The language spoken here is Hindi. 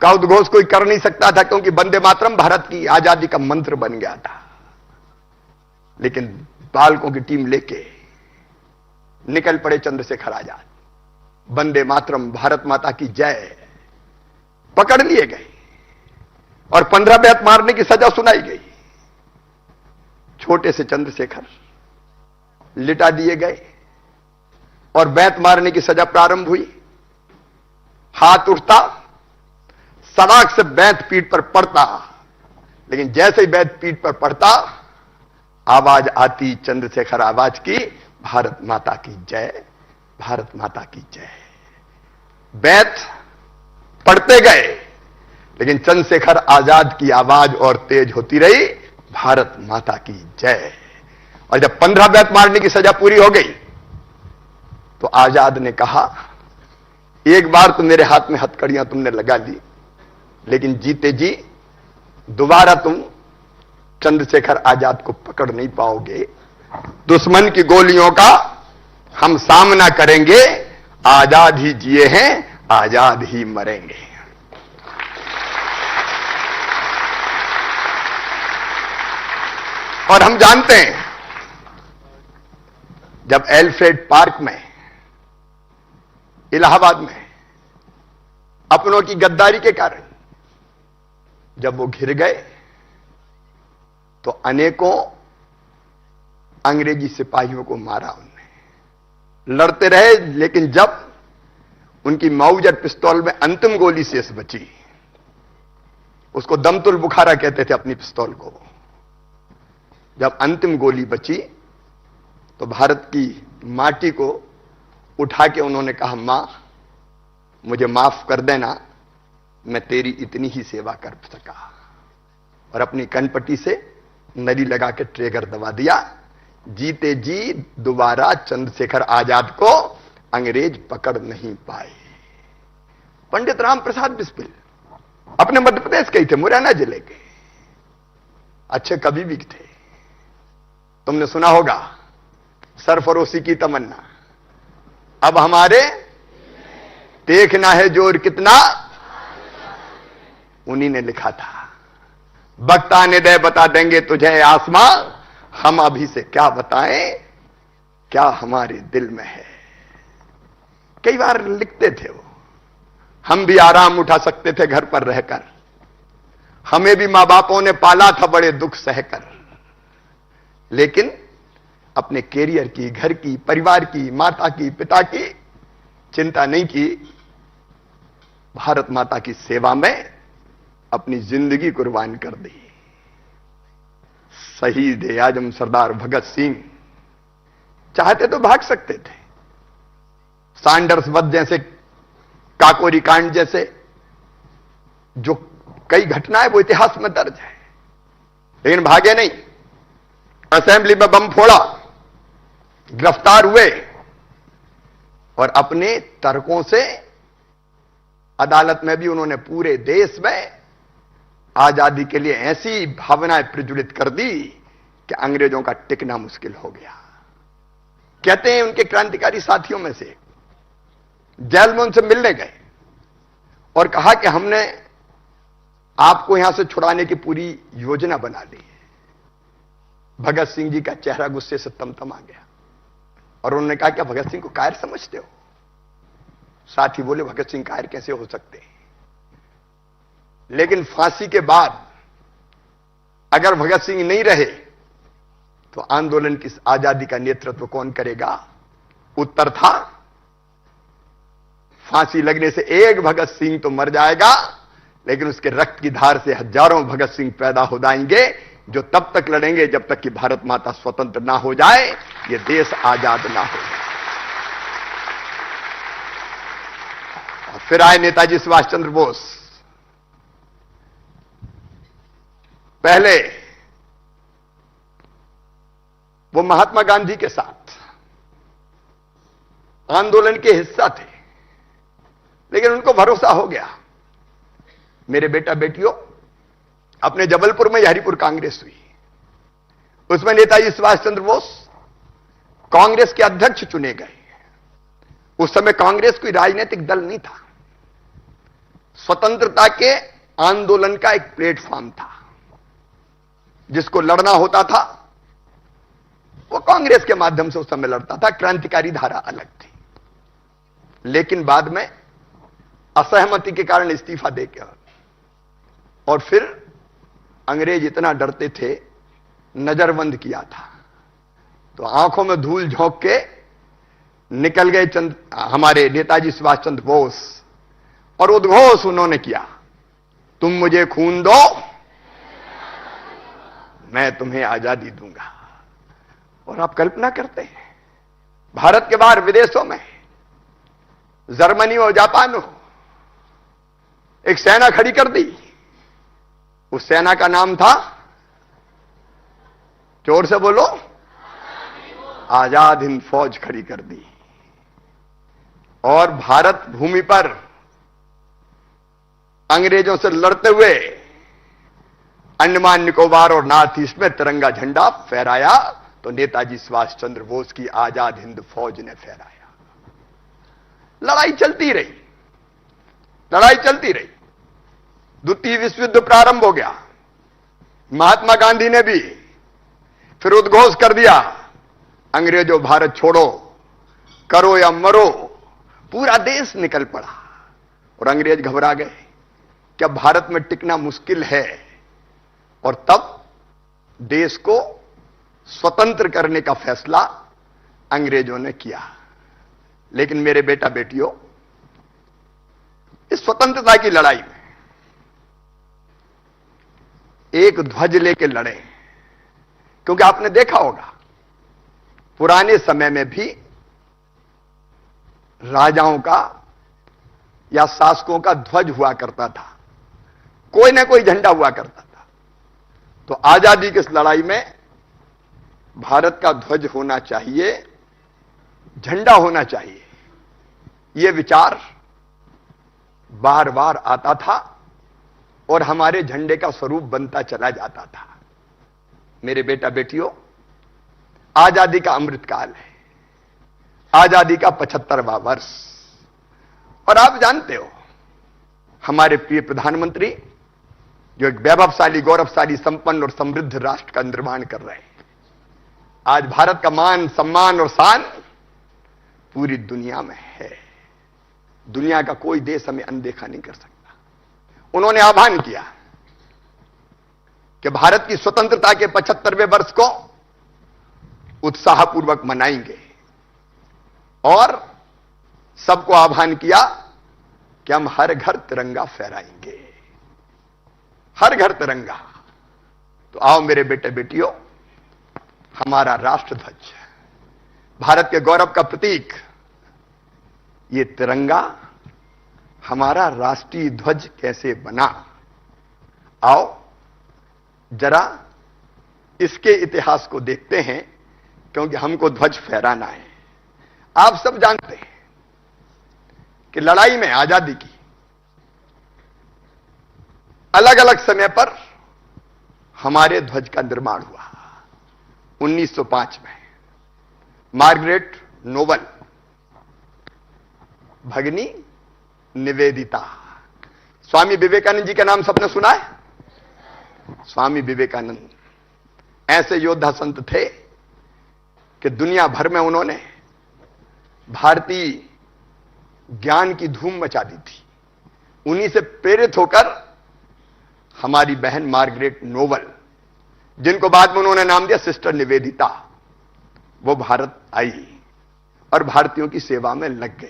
का उद्घोष कोई कर नहीं सकता था, क्योंकि वंदे मातरम भारत की आजादी का मंत्र बन गया था। लेकिन बालकों की टीम लेके निकल पड़े चंद्रशेखर आजाद, वंदे मातरम भारत माता की जय, पकड़ लिए गए और 15 बैत मारने की सजा सुनाई गई। छोटे से चंद्रशेखर लिटा दिए गए और बैत मारने की सजा प्रारंभ हुई। हाथ उठता, सड़क से बैत पीठ पर पड़ता, लेकिन जैसे ही बैत पीठ पर पड़ता, आवाज आती चंद्रशेखर आवाज की, भारत माता की जय, भारत माता की जय। बैत पढ़ते गए, लेकिन चंद्रशेखर आजाद की आवाज और तेज होती रही, भारत माता की जय। और जब 15 बैत मारने की सजा पूरी हो गई, तो आजाद ने कहा, एक बार तो मेरे हाथ में हथकड़ियां तुमने लगा ली, लेकिन जीते जी दोबारा तुम चंद्रशेखर आजाद को पकड़ नहीं पाओगे। दुश्मन की गोलियों का हम सामना करेंगे, आजाद ही जिए हैं, आजाद ही मरेंगे। और हम जानते हैं, जब एल्फ्रेड पार्क में इलाहाबाद में अपनों की गद्दारी के कारण जब वो घिर गए, तो अनेकों अंग्रेजी सिपाहियों को मारा उन्होंने। लड़ते रहे, लेकिन जब उनकी माउजर पिस्तौल में अंतिम गोली शेष बची, उसको दमतुल बुखारा कहते थे अपनी पिस्तौल को, जब अंतिम गोली बची तो भारत की माटी को उठा के उन्होंने कहा, मां मुझे माफ कर देना, मैं तेरी इतनी ही सेवा कर सका। और अपनी कनपट्टी से नली लगा के ट्रिगर दबा दिया। जीते जी दोबारा चंद्रशेखर आजाद को अंग्रेज पकड़ नहीं पाए। पंडित राम प्रसाद बिस्मिल अपने मध्य प्रदेश के ही थे, मुरैना जिले के, अच्छे कवि भी थे। तुमने सुना होगा, सरफरोशी की तमन्ना अब हमारे देखना है जोर कितना, उन्हीं ने लिखा था। वक्त आने दे बता देंगे तुझे आसमां, हम अभी से क्या बताएं क्या हमारे दिल में है। कई बार लिखते थे वो, हम भी आराम उठा सकते थे घर पर रहकर, हमें भी मां बापों ने पाला था बड़े दुख सहकर, लेकिन अपने कैरियर की, घर की, परिवार की, माता की, पिता की चिंता नहीं की। भारत माता की सेवा में अपनी जिंदगी कुर्बान कर दी। शहीद आजम सरदार भगत सिंह चाहते तो भाग सकते थे, सैंडर्स वध जैसे, काकोरी कांड जैसे जो कई घटनाएं वो इतिहास में दर्ज है, लेकिन भागे नहीं। असेंबली में बम फोड़ा, गिरफ्तार हुए और अपने तर्कों से अदालत में भी उन्होंने पूरे देश में आजादी के लिए ऐसी भावनाएं प्रज्वलित कर दी कि अंग्रेजों का टिकना मुश्किल हो गया। कहते हैं उनके क्रांतिकारी साथियों में से जेल में उनसे मिलने गए और कहा कि हमने आपको यहां से छुड़ाने की पूरी योजना बना ली है। भगत सिंह जी का चेहरा गुस्से से तमतमा गया और उन्होंने कहा, क्या भगत सिंह को कायर समझते हो? साथी बोले, भगत सिंह कायर कैसे हो सकते हैं? लेकिन फांसी के बाद अगर भगत सिंह नहीं रहे तो आंदोलन की आजादी का नेतृत्व कौन करेगा? उत्तर था, फांसी लगने से एक भगत सिंह तो मर जाएगा, लेकिन उसके रक्त की धार से हजारों भगत सिंह पैदा हो जाएंगे, जो तब तक लड़ेंगे जब तक कि भारत माता स्वतंत्र ना हो जाए, ये देश आजाद ना हो जाए। और फिर आए नेताजी सुभाष चंद्र बोस। पहले वो महात्मा गांधी के साथ आंदोलन के हिस्सा थे, लेकिन उनको भरोसा हो गया, मेरे बेटा बेटियों, अपने जबलपुर में हरिपुर कांग्रेस हुई, उसमें नेताजी सुभाष चंद्र बोस कांग्रेस के अध्यक्ष चुने गए। उस समय कांग्रेस कोई राजनीतिक दल नहीं था, स्वतंत्रता के आंदोलन का एक प्लेटफॉर्म था। जिसको लड़ना होता था वो कांग्रेस के माध्यम से उस समय लड़ता था, क्रांतिकारी धारा अलग थी। लेकिन बाद में असहमति के कारण इस्तीफा देकर और फिर अंग्रेज इतना डरते थे, नजरबंद किया था, तो आंखों में धूल झोंक के निकल गए हमारे नेताजी सुभाष चंद्र बोस, और उद्घोष उन्होंने किया, तुम मुझे खून दो मैं तुम्हें आजादी दूंगा। और आप कल्पना करते हैं, भारत के बाहर विदेशों में, जर्मनी और जापान हो, एक सेना खड़ी कर दी। उस सेना का नाम था, जोर से बोलो, आजाद हिंद फौज खड़ी कर दी। और भारत भूमि पर अंग्रेजों से लड़ते हुए अंडमान निकोबार और नॉर्थ ईस्ट में तिरंगा झंडा फहराया, तो नेताजी सुभाष चंद्र बोस की आजाद हिंद फौज ने फहराया। लड़ाई चलती रही, लड़ाई चलती रही। द्वितीय विश्व युद्ध प्रारंभ हो गया। महात्मा गांधी ने भी फिर उद्घोष कर दिया, अंग्रेजों भारत छोड़ो, करो या मरो। पूरा देश निकल पड़ा और अंग्रेज घबरा गए कि अब भारत में टिकना मुश्किल है। और तब देश को स्वतंत्र करने का फैसला अंग्रेजों ने किया। लेकिन मेरे बेटा बेटियों, इस स्वतंत्रता की लड़ाई में एक ध्वज लेके लड़े, क्योंकि आपने देखा होगा पुराने समय में भी राजाओं का या शासकों का ध्वज हुआ करता था, कोई ना कोई झंडा हुआ करता था। तो आजादी की इस लड़ाई में भारत का ध्वज होना चाहिए, झंडा होना चाहिए, यह विचार बार बार आता था और हमारे झंडे का स्वरूप बनता चला जाता था। मेरे बेटा बेटियों, आजादी का अमृतकाल है, आजादी का 75वां वर्ष। और आप जानते हो, हमारे प्रिय प्रधानमंत्री जो एक वैभवशाली, गौरवशाली, संपन्न और समृद्ध राष्ट्र का निर्माण कर रहे हैं। आज भारत का मान, सम्मान और शान पूरी दुनिया में है। दुनिया का कोई देश हमें अनदेखा नहीं कर सकता। उन्होंने आह्वान किया कि भारत की स्वतंत्रता के 75वें वर्ष को उत्साहपूर्वक मनाएंगे और सबको आह्वान किया कि हम हर घर तिरंगा फहराएंगे, हर घर तिरंगा। तो आओ मेरे बेटे बेटियों, हमारा राष्ट्रध्वज, भारत के गौरव का प्रतीक, ये तिरंगा हमारा राष्ट्रीय ध्वज कैसे बना, आओ जरा इसके इतिहास को देखते हैं, क्योंकि हमको ध्वज फहराना है। आप सब जानते हैं कि लड़ाई में, आजादी की, अलग अलग समय पर हमारे ध्वज का निर्माण हुआ। 1905 में मार्गरेट नोबल, भगिनी निवेदिता, स्वामी विवेकानंद जी का नाम सबने सुना है? स्वामी विवेकानंद ऐसे योद्धा संत थे कि दुनिया भर में उन्होंने भारतीय ज्ञान की धूम मचा दी थी। उन्हीं से प्रेरित होकर हमारी बहन मार्गरेट नोबल, जिनको बाद में उन्होंने नाम दिया सिस्टर निवेदिता, वो भारत आई और भारतीयों की सेवा में लग गई।